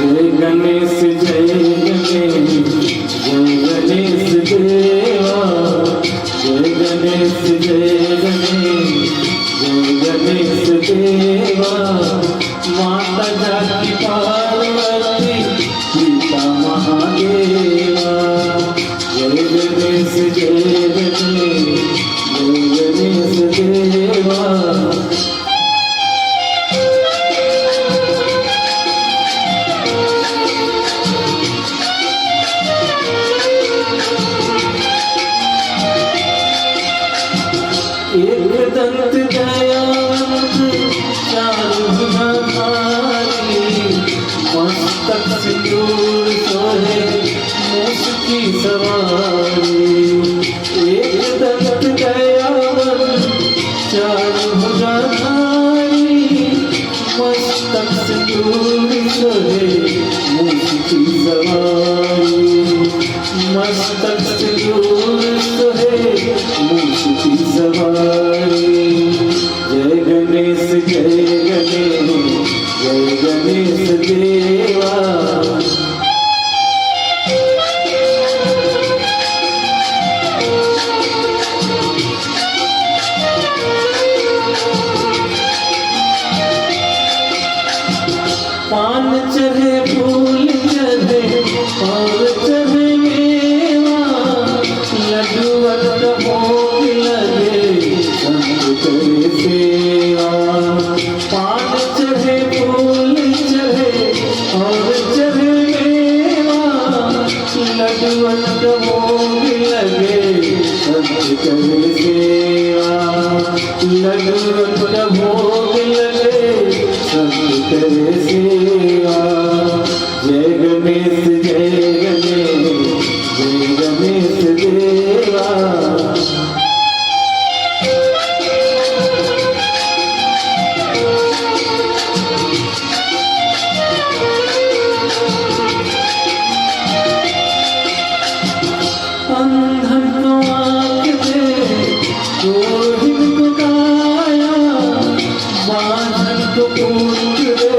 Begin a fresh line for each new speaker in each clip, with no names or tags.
जय गणेश देवा, जय गणेश देवा। माता जाति पार्वती पिता महादेवा, जय गणेश देवा। एक दंत दयावंत चार भुजाधारी, मस्तक सिंदूर सोहे मूस की सवारी। एक दंत दयावंत चार भुजाधारी, मस्तक सिंदूर सोहे मूस की सवारी। मस्तक सिंदूर सोहे मूस की सवारी। जय गणेश देवा। पान चढ़े फूल चढ़े और चढ़े मेवा, लड्डू भोग लगे संत करे सेवा। पान चढ़े फूल चढ़े और चढ़े मेवा, लड्डू भोग लगे संत करे सेवा। लड्डू भोग लगे संत करे सेवा। जय गणेश देवा। अंधन को आँख दे, कोढ़िन को काया, बांझन को पूछ दे,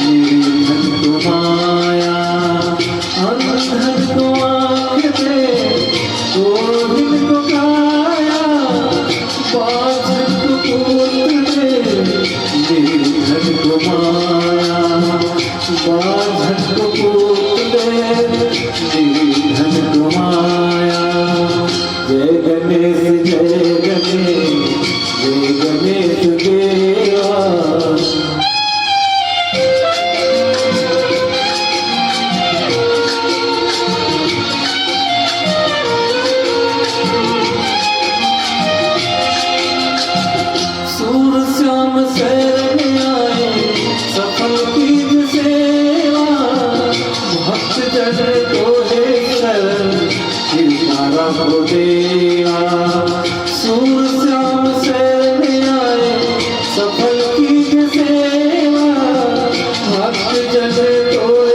निर्धन को माया। अंधन को आँख दे, कोढ़िन को काया, बांझन को पूछ दे, निर्धन को माया। बांझन को पूछ दे, निर्धन को माया। जय गणेश देवा। सूर श्याम शरण आए सफल कीज सेवा, भक्त जन को हे शरण किरनारा को देवा। सूर श्याम शरण आए सफल कीज सेवा, भक्त जन को